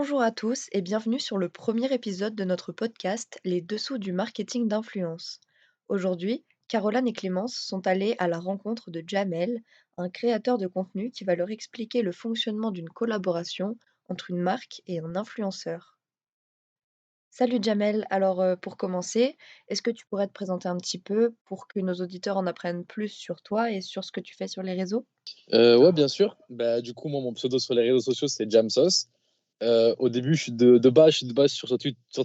Bonjour à tous et bienvenue sur le premier épisode de notre podcast Les dessous du marketing d'influence. Aujourd'hui, Caroline et Clémence sont allées à la rencontre de Jamel, un créateur de contenu qui va leur expliquer le fonctionnement d'une collaboration entre une marque et un influenceur. Salut Jamel, pour commencer, est-ce que tu pourrais te présenter un petit peu pour que nos auditeurs en apprennent plus sur toi et sur ce que tu fais sur les réseaux? Ouais, bien sûr. Bah, du coup, moi, mon pseudo sur les réseaux sociaux, c'est Jamsos. Au début, je suis de base sur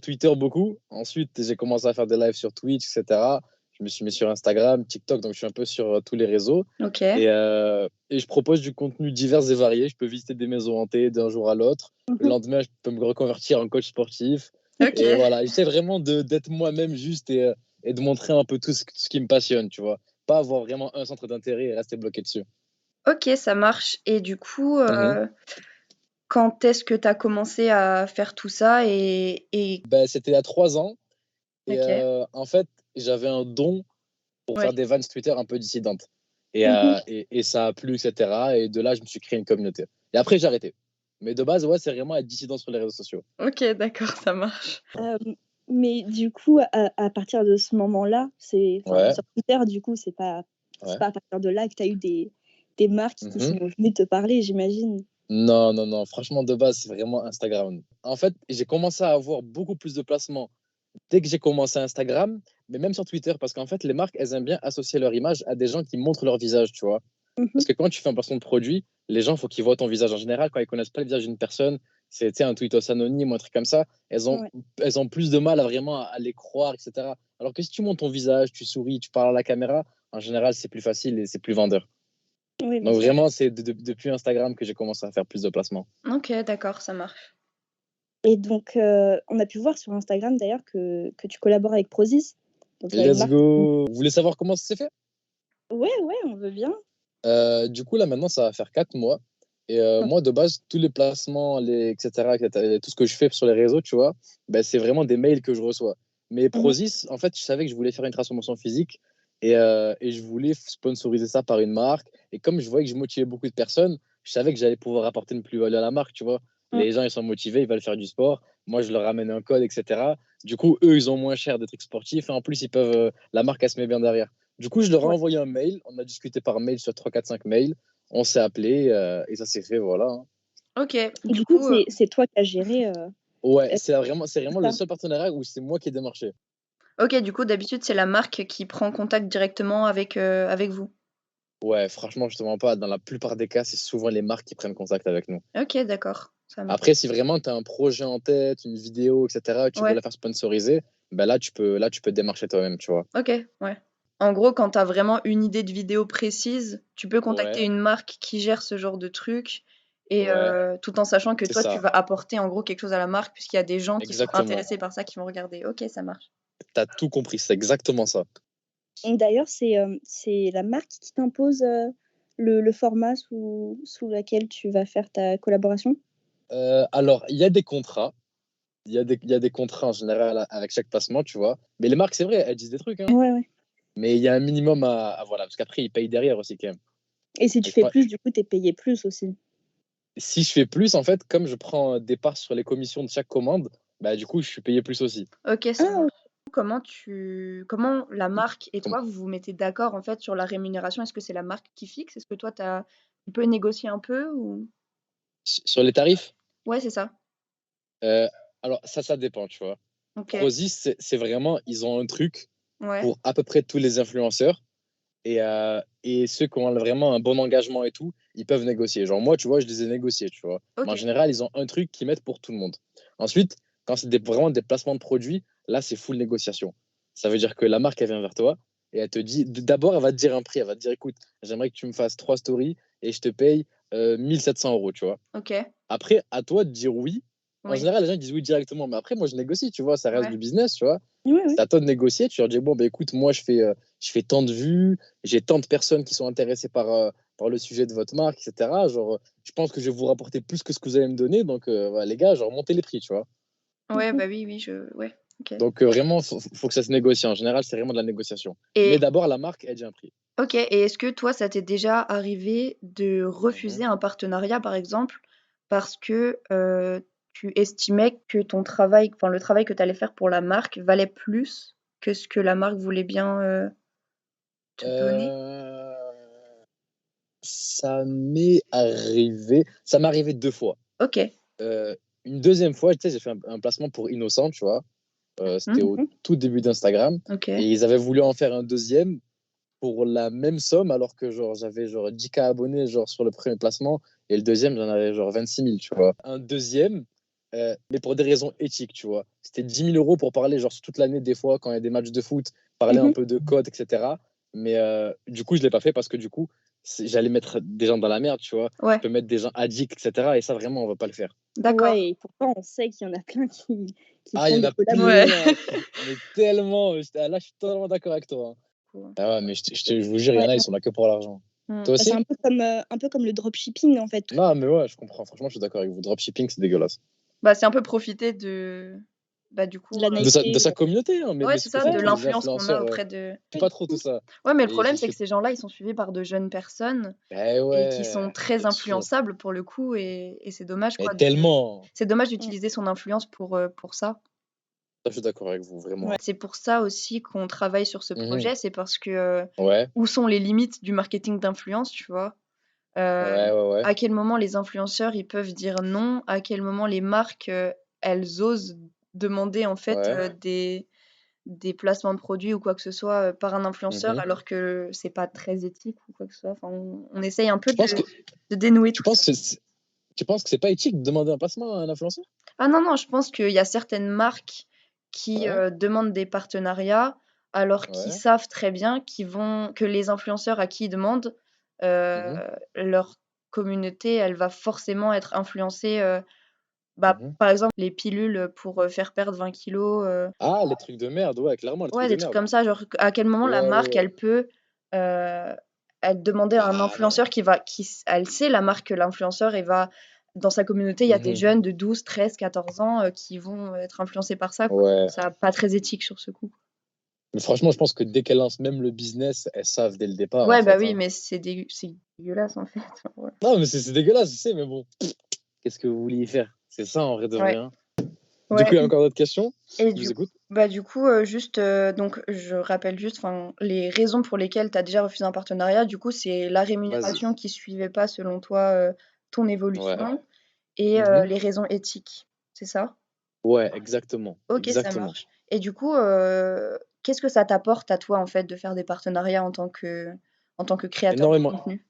Twitter beaucoup. Ensuite, j'ai commencé à faire des lives sur Twitch, etc. Je me suis mis sur Instagram, TikTok, donc je suis un peu sur tous les réseaux. Ok, Et je propose du contenu divers et varié. Je peux visiter des maisons hantées d'un jour à l'autre. Le Mhm. lendemain, je peux me reconvertir en coach sportif. ok, Et voilà, j'essaie vraiment d'être moi-même juste et de montrer un peu tout ce qui me passionne, tu vois. Pas avoir vraiment un centre d'intérêt et rester bloqué dessus. ok, ça marche. Et du coup, Mhm. quand est-ce que tu as commencé à faire tout ça et Ben, c'était il y a 3 ans. Et OK, en fait, j'avais un don pour ouais. faire des vannes Twitter un peu dissidentes. Et, Mhm. et ça a plu, etc. Et de là, je me suis créé une communauté. Et après, j'ai arrêté. Mais de base, ouais, c'est vraiment être dissident sur les réseaux sociaux. OK, d'accord, ça marche. Euh, mais du coup, à partir de ce moment-là, Ouais, sur Twitter, du coup, c'est ouais. pas à partir de là que tu as eu des marques qui Mhm. sont venues te parler, j'imagine. Non, non, non. Franchement, de base, c'est vraiment Instagram. En fait, j'ai commencé à avoir beaucoup plus de placements dès que j'ai commencé Instagram, mais même sur Twitter, parce qu'en fait, les marques, elles aiment bien associer leur image à des gens qui montrent leur visage, tu vois. Mhm. Parce que quand tu fais un placement de produit, les gens, il faut qu'ils voient ton visage en général. Quand ils connaissent pas le visage d'une personne, c'est tu sais, un tweetos anonyme ou un truc comme ça, Ouais. elles ont plus de mal à vraiment à les croire, etc. Alors que si tu montres ton visage, tu souris, tu parles à la caméra, en général, c'est plus facile et c'est plus vendeur. Oui, bien Donc sûr. vraiment, c'est depuis Instagram que j'ai commencé à faire plus de placements. OK, d'accord, ça marche. Et donc, on a pu voir sur Instagram d'ailleurs que tu collabores avec Prozis, donc une Let's marque. go! Vous voulez savoir comment ça s'est fait? Ouais, ouais, on veut bien. Du coup, là, maintenant, ça va faire 4 mois. Et Ok. moi, de base, tous les placements, etc., tout ce que je fais sur les réseaux, tu vois, ben, c'est vraiment des mails que je reçois. Mais Mhm. Prozis, en fait, je savais que je voulais faire une transformation physique et je voulais sponsoriser ça par une marque. Et comme je voyais que je motivais beaucoup de personnes, je savais que j'allais pouvoir apporter une plus-value à la marque, tu vois. Mm. Les gens, ils sont motivés, ils veulent faire du sport. Moi, je leur ramène un code, etc. Du coup, eux, ils ont moins cher des trucs sportifs. Et en plus, la marque, elle se met bien derrière. Du coup, je leur ai Ouais. envoyé un mail. On a discuté par mail sur 3 4 5 mails. On s'est appelé et ça s'est fait, voilà, hein. OK, Et du du coup, coup, c'est toi qui as géré Ouais, euh, c'est vraiment le ça. seul partenariat où c'est moi qui ai démarché. d'habitude, c'est la marque qui prend contact directement avec vous? Ouais, franchement, je te mens pas. Dans la plupart des cas, c'est souvent les marques qui prennent contact avec nous. OK, d'accord, ça marche. Après, si vraiment tu as un projet en tête, une vidéo, etc., tu veux Ouais, la faire sponsoriser, ben là, tu peux démarcher toi-même, tu vois. OK, ouais. En gros, quand tu as vraiment une idée de vidéo précise, tu peux contacter Ouais, une marque qui gère ce genre de truc et ouais, tout en sachant que c'est toi, tu ça. vas apporter, en gros, quelque chose à la marque puisqu'il y a des gens qui sont Exactement. intéressés par ça, qui vont regarder. OK, ça marche. T'as tout compris, c'est exactement ça. Et d'ailleurs, c'est la marque qui t'impose le format sous lequel tu vas faire ta collaboration? Alors, il y a des contrats. Il y a des contrats en général avec chaque placement, tu vois. Mais les marques, c'est vrai, elles disent des trucs, hein. Ouais, ouais. Mais il y a un minimum voilà, parce qu'après, ils payent derrière aussi, quand même. Et si Et tu je fais pas- plus, du coup, tu es payé plus aussi? Si je fais plus, en fait, comme je prends des parts sur les commissions de chaque commande, bah, du coup, je suis payé plus aussi. OK, ça Ah, marche. Comment la marque et Comme- toi, vous vous mettez d'accord, en fait, sur la rémunération? Est-ce que c'est la marque qui fixe? Est-ce que toi, tu peux négocier un peu ou? Sur les tarifs, Ouais, c'est ça. euh, alors ça dépend, tu vois. OK. Prozis, c'est vraiment, ils ont un truc Ouais. pour à peu près tous les influenceurs. Et ceux qui ont vraiment un bon engagement et tout, ils peuvent négocier. Genre moi, tu vois, je les ai négociés, tu vois. Mais en OK. général, ils ont un truc qu'ils mettent pour tout le monde. Ensuite, quand c'est vraiment des placements de produits, là, c'est full négociation. Ça veut dire que la marque, elle vient vers toi et elle te dit, d'abord, elle va te dire un prix. Elle va te dire, écoute, j'aimerais que tu me fasses 3 stories et je te paye 1 700 euros, tu vois. OK. Après, à toi de dire oui. En Oui. général, les gens ils disent oui directement. Mais après, moi, je négocie, tu vois. Ça reste du Ouais. business, tu vois. ouais, ouais. C'est à toi de négocier. Tu leur dis, bon, bah, écoute, moi, je fais tant de vues, j'ai tant de personnes qui sont intéressées par le sujet de votre marque, etc. Genre, je pense que je vais vous rapporter plus que ce que vous allez me donner. Donc, voilà, les gars, genre, montez les prix, tu vois. Ouais, Mhm. bah, oui, oui, ouais, OK. Donc, vraiment, faut que ça se négocie. En général, c'est vraiment de la négociation. Mais Et d'abord, la marque, elle dit un prix. OK, et est-ce que toi, ça t'est déjà arrivé de Mhm. refuser un partenariat, par exemple, parce que, tu estimais que ton travail, enfin le travail que tu allais faire pour la marque valait plus que ce que la marque voulait bien te donner? Euh, Ça m'est arrivé 2 fois. Ok. Euh, une deuxième fois, tu sais, j'ai fait un placement pour Innocent, tu vois. C'était Mhm. au tout début d'Instagram. Ok. Et ils avaient voulu en faire un deuxième pour la même somme, alors que genre j'avais genre 10K abonnés genre sur le premier placement, et le deuxième, j'en avais genre 26 000, tu vois. Un deuxième, mais pour des raisons éthiques, tu vois. C'était 10 000 € pour parler genre sur toute l'année, des fois, quand il y a des matchs de foot, parler un Mhm. peu de code, etc. Mais du coup, je l'ai pas fait parce que du coup, j'allais mettre des gens dans la merde, tu vois. Je Ouais, peux mettre des gens addicts, etc. Et ça, vraiment, on va pas le faire. d'accord. Ouais, et pourtant, on sait qu'il y en a plein qui Ah, il font y en des a collabs. Ouais. plein mais tellement. Là, je suis totalement d'accord avec toi, hein. Cool. Ah ouais, mais je vous jure, il y en Ouais. a, ils sont là que pour l'argent. Mm. Toi Bah, c'est aussi? un peu comme le dropshipping, en fait. Non, mais ouais, je comprends. Franchement, je suis d'accord avec vous. Dropshipping, c'est dégueulasse. Bah, c'est un peu profiter de, bah, du De coup, la De naïveté. sa communauté, hein, ouais, mais c'est ce que ça, font de tous les l'influence qu'on a influenceurs, auprès de. j'aime pas trop tout ça. Ouais, mais le Et problème, c'est que ces gens-là, ils sont suivis par de jeunes personnes ben et qui sont ouais, très bien sûr. influençables pour le coup, et c'est dommage, Mais quoi, tellement. c'est dommage Mm. d'utiliser son influence pour ça. Ça, je suis d'accord avec vous, vraiment. Ouais. C'est pour ça aussi qu'on travaille sur ce Mhm. projet, c'est parce que Ouais, où sont les limites du marketing d'influence, tu vois? ouais, ouais, ouais. À quel moment les influenceurs, ils peuvent dire non? À quel moment les marques, elles osent demander en fait, Ouais. des placements de produits ou quoi que ce soit, par un influenceur Mhm. alors que c'est pas très éthique ou quoi que ce soit. Enfin, on essaye un peu Tu penses que, de dénouer tu tout ça. penses que tu penses que c'est pas éthique de demander un placement à un influenceur? Ah non, non, je pense qu'il y a certaines marques qui, Ouais, demandent des partenariats alors qu'ils ouais. savent très bien que les influenceurs à qui ils demandent, heu, Mhm. leur communauté, elle va forcément être influencée, bah, Mhm. par exemple, les pilules pour, faire perdre 20 kilogrammes, Ah, les trucs de merde, ouais, clairement, les trucs ouais, de des trucs merde. comme ça, genre à quel moment la Ouais, ouais, marque, ouais. elle peut, heu, elle demander à un Ah non. influenceur elle sait la marque que l'influenceur, il va dans sa communauté, il y a des Mhm. jeunes de 12, 13, 14 ans, qui vont être influencés par ça, quoi. Je trouve Ouais. ça pas très éthique sur ce coup. Mais franchement, je pense que dès qu'elles lancent même le business, elles savent dès le départ, en Ouais, bah fait, oui, hein. mais c'est dégueulasse en fait. Ouais. Non, mais c'est dégueulasse, je sais, mais bon, qu'est-ce que vous vouliez faire? C'est ça, en vrai de Ouais, vrai, hein. Du coup, ouais. il y a encore d'autres questions? Et Je vous écoute. du coup, juste, donc je rappelle juste, enfin, les raisons pour lesquelles tu as déjà refusé un partenariat, du coup, c'est la Vas-y. rémunération qui suivait pas selon toi, ton Ouais. évolution et Mhm. les raisons éthiques, c'est ça? Ouais, exactement. OK, ça Exactement. marche. Et du coup, qu'est-ce que ça t'apporte à toi, en fait, de faire des partenariats en tant que créateur de Énormément, contenu?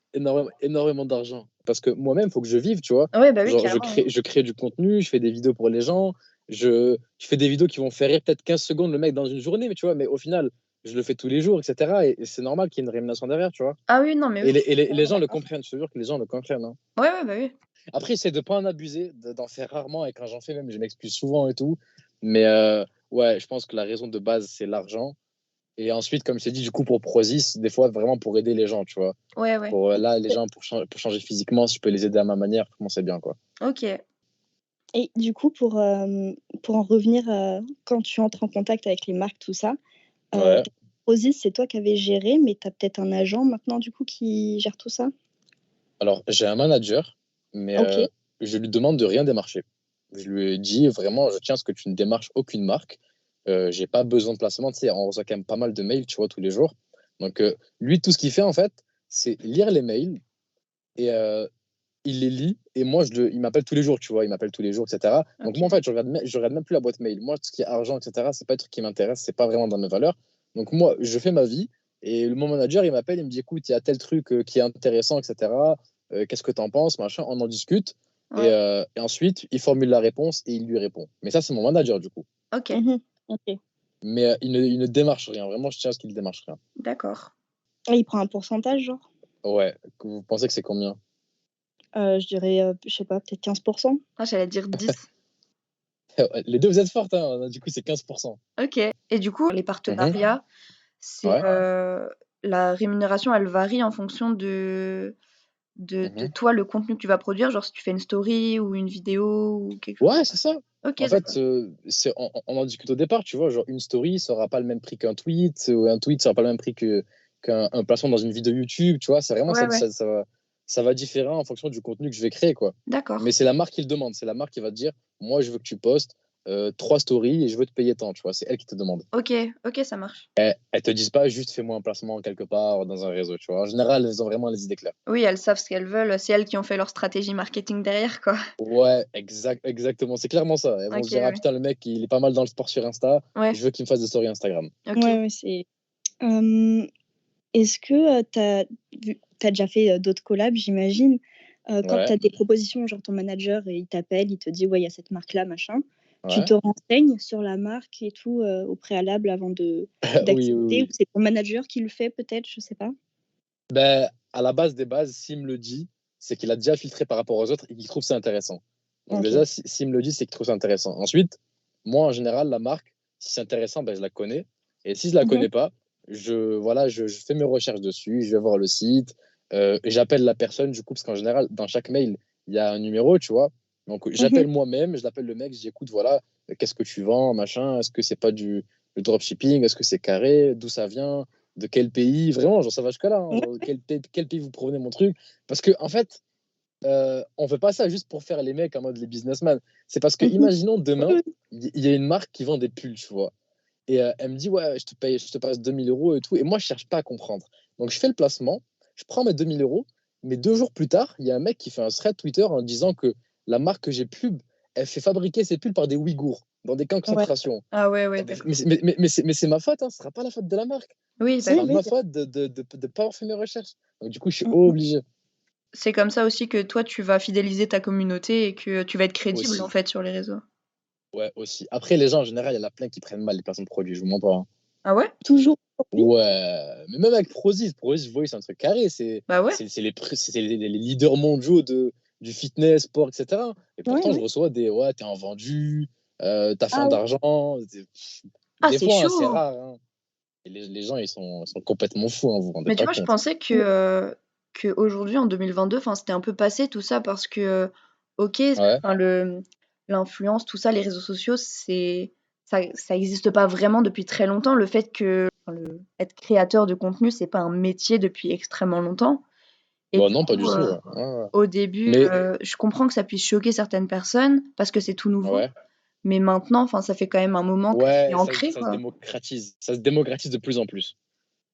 énormément d'argent. Parce que moi-même, il faut que je vive, tu vois. Ouais, bah oui, Genre, carrément, hein. je crée du contenu, je fais des vidéos pour les gens, je fais des vidéos qui vont faire rire peut-être 15 secondes le mec dans une journée, mais tu vois, mais au final, je le fais tous les jours, etc. Et c'est normal qu'il y ait une rémunération derrière, tu vois. Ah oui, non, mais oui, je suis Les carrément gens le d'accord. comprennent, je te jure que les gens le comprennent, hein. Ouais, ouais, bah oui. Après, j'essaie de pas en abuser, d'en faire rarement, et quand j'en fais même, je m'excuse souvent et tout. Mais ouais, je pense que la raison de base, c'est l'argent. Et ensuite, comme je t'ai dit, du coup, pour Prozis, des fois, vraiment pour aider les gens, tu vois. Ouais, ouais. Pour là, les gens, pour changer physiquement, si je peux les aider à ma manière, franchement, c'est bien, quoi. OK. Et du coup, pour en revenir, quand tu entres en contact avec les marques, tout ça, Ouais. Prozis, c'est toi qui avais géré, mais tu as peut-être un agent maintenant, du coup, qui gère tout ça? Alors, j'ai un manager, mais OK. je lui demande de rien démarcher. Je lui ai dit vraiment, je tiens à ce que tu ne démarches aucune marque. J'ai pas besoin de placement. Tu sais, on reçoit quand même pas mal de mails, tu vois, tous les jours. Donc, lui, tout ce qu'il fait, en fait, c'est lire les mails et il les lit. Et moi, il m'appelle tous les jours, tu vois, il m'appelle tous les jours, etc. Donc, moi, en OK. fait, je regarde même plus la boîte mail. Moi, tout ce qui est argent, etc., c'est pas un truc qui m'intéresse, c'est pas vraiment dans mes valeurs. Donc, moi, je fais ma vie. Et mon manager, il m'appelle, il me dit, écoute, il y a tel truc qui est intéressant, etc. Qu'est-ce que tu en penses, machin, on en discute. Ouais. Et ensuite, il formule la réponse et il lui répond. Mais ça, c'est mon manager, du coup. OK. Mmh. OK. Mais il ne démarche rien. Vraiment, je tiens à ce qu'il ne démarche rien. D'accord. Et il prend un pourcentage, genre? Ouais. Vous pensez que c'est combien? Je dirais, je sais pas, peut-être 15. Ah, j'allais dire 10. Les deux, vous êtes fortes, hein. Du coup, c'est 15%. OK. Et du coup, les Mhm. partenariats, c'est, Ouais. la rémunération, elle varie en fonction de Mhm. toi, le contenu que tu vas produire, genre si tu fais une story ou une vidéo ou quelque chose Ouais, comme c'est ça? ça. OK, En fait, d'accord. on en discute au départ, tu vois. Genre, une story, ça aura pas le même prix qu'un tweet, ou un tweet, ça aura pas le même prix qu'un placement dans une vidéo YouTube, tu vois. C'est vraiment Ouais, ouais. ça va différer en fonction du contenu que je vais créer, quoi. D'accord. Mais c'est la marque qui le demande. C'est la marque qui va te dire, moi, je veux que tu postes 3 stories et je veux te payer tant, tu vois. C'est elle qui te demande. Ok, ok, ça marche. Elles te disent pas juste fais-moi un placement quelque part dans un réseau, tu vois. En général, elles ont vraiment les idées claires. Oui, elles savent ce qu'elles veulent. C'est elles qui ont fait leur stratégie marketing derrière, quoi. Ouais, exactement. C'est clairement ça. Elles vont Ok, se dire, ah ouais. putain, le mec, il est pas mal dans le sport sur Insta. Ouais, Je veux qu'il me fasse des stories Instagram. ok. Ouais, c'est. Est-ce que t'as déjà fait d'autres collabs, j'imagine, quand Ouais, t'as des propositions, genre ton manager, il t'appelle, il te dit, ouais, il y a cette marque-là, machin. Tu ouais. te renseignes sur la marque et tout au préalable avant Oui, oui, d'accepter, ou oui. c'est ton manager qui le fait peut-être, je sais pas. Ben, à la base des bases, s'il me le dit, c'est qu'il a déjà filtré par rapport aux autres et qu'il trouve ça intéressant. Donc Ok. déjà, s'il me le dit, c'est qu'il trouve ça intéressant. Ensuite, moi, en général, la marque, si c'est intéressant, ben, je la connais. Et si je la Mhm. connais pas, voilà, je fais mes recherches dessus, je vais voir le site, et j'appelle la personne, du coup, parce qu'en général, dans chaque mail, il y a un numéro, tu vois. Donc Mhm. j'appelle moi-même, je l'appelle le mec, je dis, écoute, voilà, qu'est-ce que tu vends, machin, est-ce que c'est pas du dropshipping, est-ce que c'est carré, d'où ça vient, de quel pays, vraiment, genre ça va jusqu'à là, hein, Ouais, genre, quel pays vous provenez mon truc. Parce que, en fait, on fait pas ça juste pour faire les mecs en mode les businessmen. C'est parce que, mhm. imaginons demain, Ouais, il y a une marque qui vend des pulls, tu vois. Et elle me dit, ouais, je te passe 2 000 € et tout. Et moi, je cherche pas à comprendre. Donc, je fais le placement, je prends mes 2 000 €. Mais 2 jours plus tard, il y a un mec qui fait un thread Twitter en disant que la marque que j'ai pub, elle fait fabriquer ses pulls par des Ouïghours dans des camps de ouais. concentration. Ah ouais, Eh ouais, ben, d'accord. mais c'est ma faute, hein, ce sera pas la faute de la marque. Oui, Ce bah Oui, sera oui. oui, ma faute de pas avoir fait mes recherches. Donc, du coup, je suis mhm. obligé C'est comme ça aussi que toi, tu vas fidéliser ta communauté et que tu vas être crédible, en aussi. fait, sur les réseaux. Ouais, aussi. Après, les gens, en général, il y en a plein qui prennent mal les placements de produits, je vous mens pas, hein. Ah ouais? Toujours aujourd'hui. Ouais, mais même avec Prozis, vous voyez, c'est un truc carré. Bah ouais. C'est les leaders mondiaux du fitness, sport, etc. Et Ouais, pourtant, je ouais. reçois des ouais, t'es en vendu, t'as faim Ah ouais. d'argent. Ah, Des c'est fois, hein, c'est chaud! rare, hein. Et les gens, ils sont complètement fous, hein, vous vous rendez Mais tu pas vois, je compte. pensais que aujourd'hui, en 2022, enfin, c'était un peu passé tout ça parce que, ok, Ouais, enfin, l'influence, tout ça, les réseaux sociaux, ça existe pas vraiment depuis très longtemps. Le fait que, enfin, être créateur de contenu, c'est pas un métier depuis extrêmement longtemps. Et bon, du non, pas du coup, tout. Ouais. Ouais, ouais. au début, Mais, je comprends que ça puisse choquer certaines personnes parce que c'est tout nouveau. ouais, Mais maintenant, enfin, ça fait quand même un moment que c'est ouais, ancré, ça se quoi. démocratise. Ça se démocratise de plus en plus.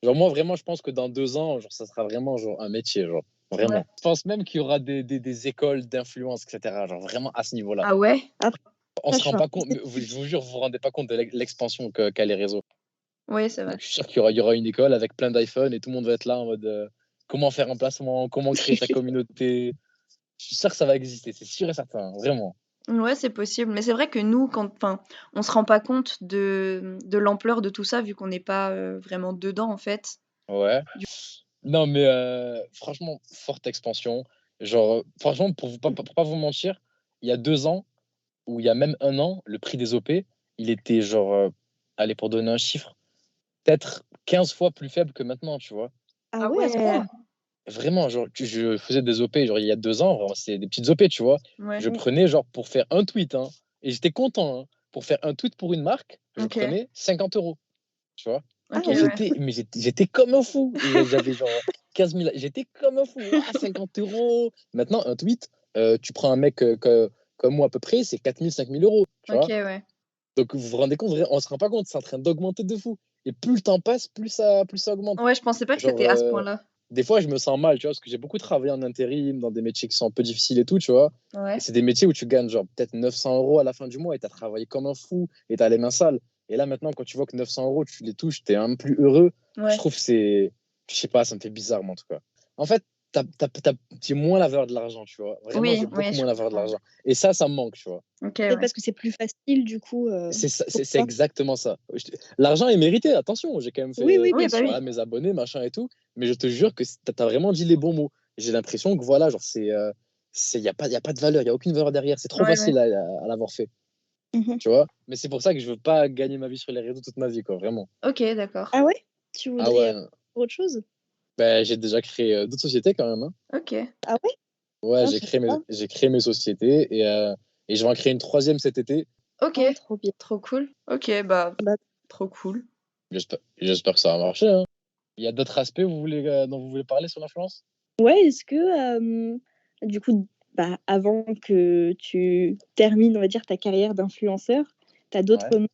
Genre, moi, vraiment, je pense que dans 2 ans, genre, ça sera vraiment genre, un métier, genre. Ouais. Vraiment. Je pense même qu'il y aura des écoles d'influence, etc. Genre, vraiment à ce niveau-là. Ah ouais? Après, On ça, se je rend suis un pas peu compte, mais je vous jure, vous vous rendez pas compte de l'expansion qu'a les réseaux. Oui, c'est vrai. Donc, je suis sûr qu'il y aura une école avec plein d'iPhone et tout le monde va être là en mode comment faire un placement, comment créer sa communauté. Je suis sûr que ça va exister, c'est sûr et certain, vraiment. Ouais, c'est possible. Mais c'est vrai que nous, enfin, on se rend pas compte de l'ampleur de tout ça vu qu'on n'est pas vraiment dedans, en fait. Ouais. Du- Non, mais franchement, forte expansion. Genre, franchement, pour pas vous mentir, il y a 2 ans, ou il y a même un an, le prix des OP, il était genre, allez, pour donner un chiffre, peut-être 15 fois plus faible que maintenant, tu vois. Ah Ah ouais, à ce ouais, point-là. Vraiment, genre, je faisais des OP, genre, il y a 2 ans, vraiment, c'est des petites OP, tu vois. ouais, Je prenais, genre, pour faire un tweet, hein, et j'étais content, hein, pour faire un tweet pour une marque, je ok, prenais 50 €, tu vois. Ah ok, Et oui. ouais. j'étais comme un fou. Et j'avais genre 15 000, j'étais comme un fou. Ah, 50 €. Maintenant, un tweet, tu prends un mec comme moi à peu près, c'est 4 000, 5 000 €, tu Ok, vois. ouais. Donc, vous vous rendez compte, on se rend pas compte, c'est en train d'augmenter de fou. Et plus le temps passe, plus ça augmente. Ouais, je pensais pas que Genre, c'était à ce point-là. des fois, je me sens mal, tu vois, parce que j'ai beaucoup travaillé en intérim, dans des métiers qui sont un peu difficiles et tout, tu vois. Et Ouais, c'est des métiers où tu gagnes genre peut-être 900 € à la fin du mois et tu as travaillé comme un fou et tu as les mains sales. Et là, maintenant, quand tu vois que 900 €, tu les touches, tu es un peu plus heureux. Je ouais. trouve que je sais pas, ça me fait bizarre, moi, en tout cas. En fait, j'ai moins la valeur de l'argent, tu vois. Vraiment, Oui, j'ai oui, beaucoup je moins la valeur de comprends. l'argent. Et ça me manque, tu vois. Ok, Peut-être ouais. parce que c'est plus facile, du coup, pour C'est toi. exactement ça. L'argent est mérité, attention, j'ai quand même Oui, fait oui, Oui, bien bah sûr. oui. voilà, mes abonnés, machin et tout, mais je te jure que t'as vraiment dit les bons mots. J'ai l'impression que voilà, genre, y a pas de valeur, il n'y a aucune valeur derrière, c'est trop Ouais, ouais. facile à l'avoir fait, Mhm. tu vois. Mais c'est pour ça que je veux pas gagner ma vie sur les réseaux toute ma vie, quoi, vraiment. Ok, d'accord. Ah ouais? Tu Ah voudrais ouais, faire autre chose? ben, j'ai déjà créé d'autres sociétés quand même, hein. Ok. Ah ouais? Ouais, Ah, je savais pas. j'ai créé mes sociétés et je vais en créer une troisième cet été. Ok. Ah, trop bien. Trop cool. Ok, bah, Bah, trop cool. J'espère que ça va marcher, hein. Il y a d'autres aspects dont vous voulez parler sur l'influence? Ouais, est-ce que, du coup, avant que tu termines, on va dire, ta carrière d'influenceur, tu as d'autres Ouais.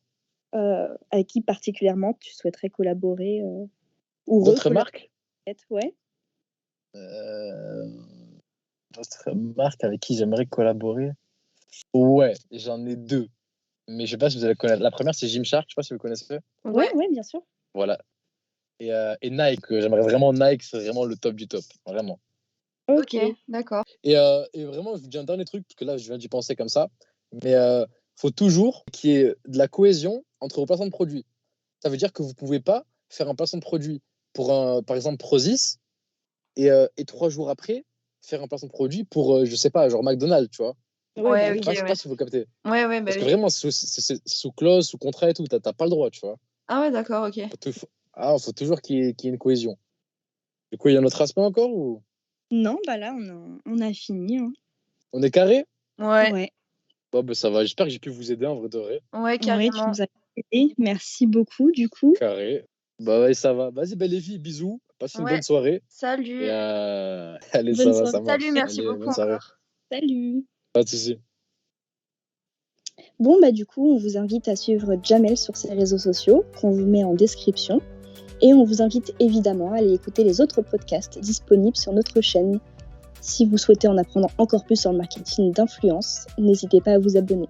marques, avec qui particulièrement tu souhaiterais collaborer, ou D'autres recollaborer marques? peut-être? Ouais. Euh, D'autres marques avec qui j'aimerais collaborer? Ouais, j'en ai deux. Mais je sais pas si vous allez connaître. La première, c'est Gymshark, je sais pas si vous connaissez. Ouais, Ouais, ouais, bien sûr. Voilà. Et Nike, j'aimerais vraiment Nike, c'est vraiment le top du top. Vraiment. ok, OK. d'accord. Et vraiment, je vous dis un dernier truc, parce que là, je viens d'y penser comme ça. Mais faut toujours qu'il y ait de la cohésion entre vos placements de produits. Ça veut dire que vous pouvez pas faire un placement de produit pour par exemple, Prozis, et 3 jours après, faire un placement de produit pour, je sais pas, genre McDonald's, tu vois. Ouais, Ouais, bah Je ok, oui. sais pas ouais. si vous captez. Ouais, bah Parce que oui. vraiment, c'est sous clause, sous contrat et tout, t'as pas le droit, tu vois. Ah ouais, d'accord, ok. Faut toujours qu'il y ait une cohésion. Du coup, il y a un autre aspect encore ou Non, là, on a fini, hein. on est carré? Ouais, Ouais. Bon, bah, ça va. J'espère que j'ai pu vous aider en vrai de vrai. ouais, Ouais, tu carrément. nous as aidés. Merci beaucoup, du coup. Carré. Bah ouais, ça va. Vas-y, les filles, bisous. Passez une Ouais, bonne soirée. Et salut. allez, Bonne ça soirée. Salut, marche. merci Allez, beaucoup bonne soirée. encore. Salut. Pas de soucis. Bon, du coup, on vous invite à suivre Jamel sur ses réseaux sociaux, qu'on vous met en description. Et on vous invite évidemment à aller écouter les autres podcasts disponibles sur notre chaîne. Si vous souhaitez en apprendre encore plus sur le marketing d'influence, n'hésitez pas à vous abonner.